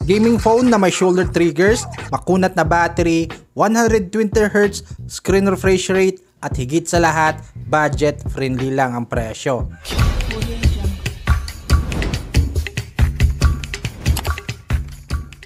Gaming phone na may shoulder triggers, makunat na battery, 120Hz screen refresh rate at higit sa lahat, budget friendly lang ang presyo.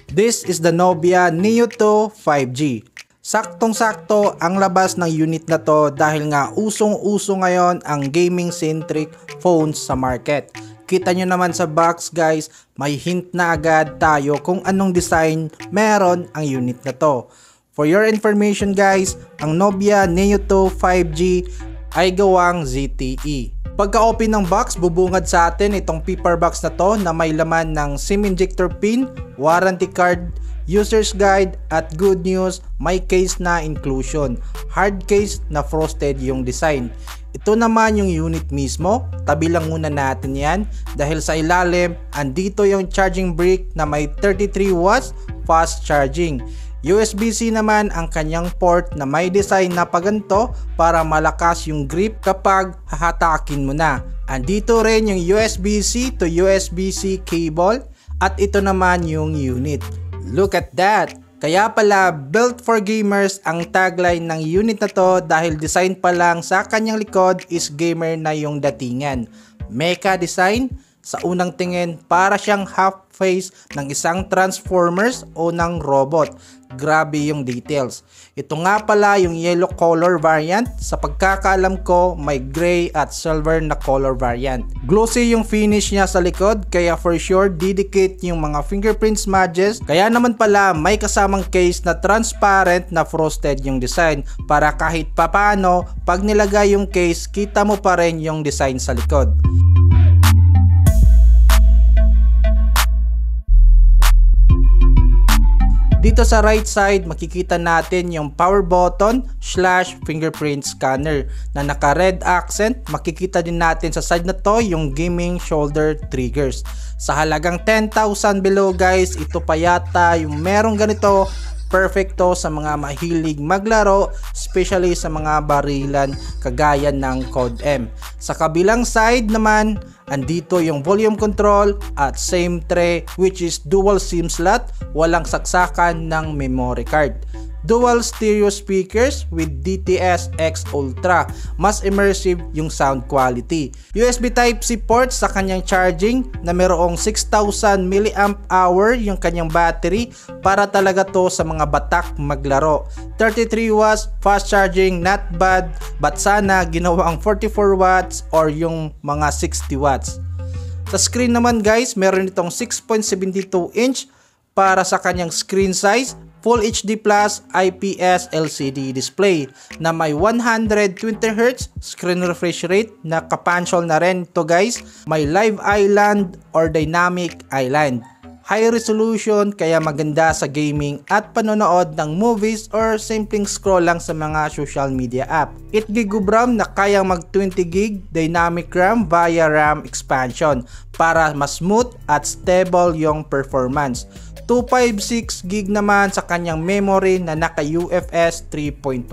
This is the Nobia Neo 2 5G. Saktong-sakto ang labas ng unit na to dahil nga usong-uso ngayon ang gaming-centric phones sa market. Kita nyo naman sa box guys, may hint na agad tayo kung anong design meron ang unit na to. For your information guys, ang Nobia Neo 2 5G ay gawang ZTE. Pagka-open ng box, bubungad sa atin itong paper box na to na may laman ng SIM injector pin, warranty card, user's guide at good news, may case na inclusion. Hard case na frosted yung design. Ito naman yung unit mismo, tabi lang muna natin yan dahil sa ilalim, andito yung charging brick na may 33 watts fast charging. USB-C naman ang kanyang port na may design na paganto para malakas yung grip kapag hahatakin mo na. Andito rin yung USB-C to USB-C cable at ito naman yung unit. Look at that! Kaya pala built for gamers ang tagline ng unit na to dahil design pa lang sa kanyang likod is gamer na yung datingan. Mecha design, sa unang tingin para siyang half face ng isang Transformers o ng robot. Grabe yung details. Ito nga pala yung yellow color variant. Sa pagkakaalam ko may gray at silver na color variant. Glossy yung finish niya sa likod kaya for sure didikit yung mga fingerprint smudges. Kaya naman pala may kasamang case na transparent na frosted yung design para kahit papano pag nilagay yung case kita mo pa rin yung design sa likod. Dito sa right side, makikita natin yung power button / fingerprint scanner na naka red accent. Makikita din natin sa side na to yung gaming shoulder triggers. Sa halagang 10,000 below guys, ito pa yata yung merong ganito. Perfecto sa mga mahilig maglaro, especially sa mga barilan kagaya ng Code M. Sa kabilang side naman, andito yung volume control at same tray which is dual SIM slot, walang saksakan ng memory card. Dual stereo speakers with DTS-X Ultra, mas immersive yung sound quality. USB Type-C port sa kanyang charging na mayroong 6,000 mAh yung kanyang battery para talaga to sa mga batak maglaro. 33 watts fast charging, not bad, but sana ginawang 44 watts or yung mga 60 watts. Sa screen naman guys, meron itong 6.72 inch para sa kanyang screen size. Full HD Plus IPS LCD display na may 120Hz screen refresh rate na kapansol na rin to guys. May live island or dynamic island. High resolution kaya maganda sa gaming at panonood ng movies or simpleng scroll lang sa mga social media app. 8GB RAM na kayang mag 20GB dynamic RAM via RAM expansion para mas smooth at stable yung performance. 256GB naman sa kanyang memory na naka UFS 3.1.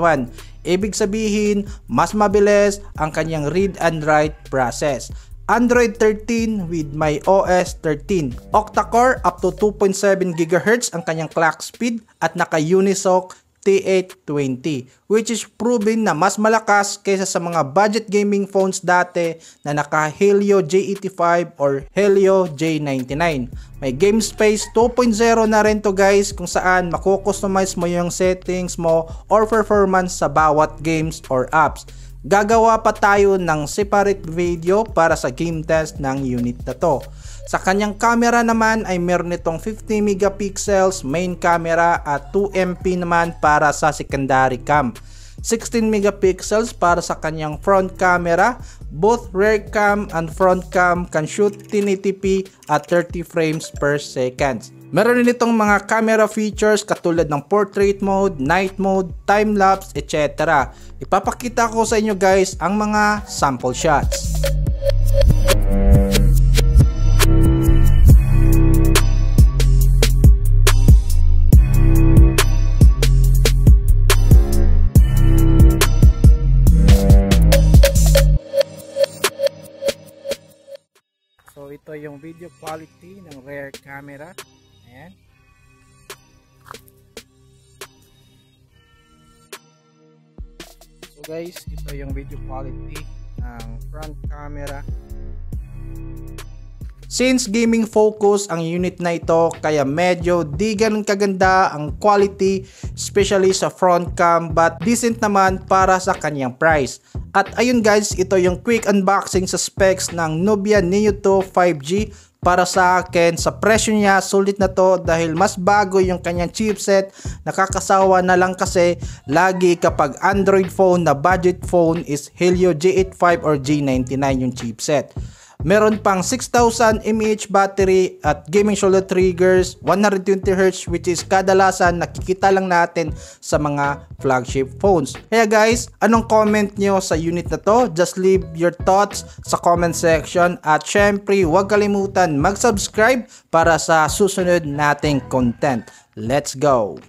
Ibig sabihin, mas mabilis ang kanyang read and write process. Android 13 with MyOS 13. Octa-core up to 2.7 GHz ang kanyang clock speed at naka Unisoc T820 which is proven na mas malakas kaysa sa mga budget gaming phones dati na naka Helio J85 or Helio J99. May game space 2.0 na rin to guys kung saan mako-customize mo yung settings mo or performance sa bawat games or apps. Gagawa pa tayo ng separate video para sa game test ng unit na to. Sa kanyang camera naman ay meron itong 50 megapixels main camera at 2MP naman para sa secondary cam. 16 megapixels para sa kanyang front camera. Both rear cam and front cam can shoot 1080p at 30 frames per second. Meron din itong mga camera features katulad ng portrait mode, night mode, time-lapse, etc. Ipapakita ko sa inyo guys ang mga sample shots. So ito yung video quality ng rear camera. Ayan. guys, ito yung video quality ng front camera. Since gaming focus ang unit na ito, kaya medyo di ganun kaganda ang quality, especially sa front cam, but decent naman para sa kanyang price. At ayun guys, ito yung quick unboxing sa specs ng Nubia Neo 2 5G. Para sa akin, sa presyo niya, sulit na to dahil mas bago yung kanyang chipset. Nakakasawa na lang kasi lagi kapag Android phone na budget phone is Helio G85 or G99 yung chipset. Meron pang 6,000 mAh battery at gaming shoulder triggers, 120Hz which is kadalasan nakikita lang natin sa mga flagship phones. Kaya guys, anong comment nyo sa unit na to? Just leave your thoughts sa comment section at syempre huwag kalimutan mag-subscribe para sa susunod nating content. Let's go!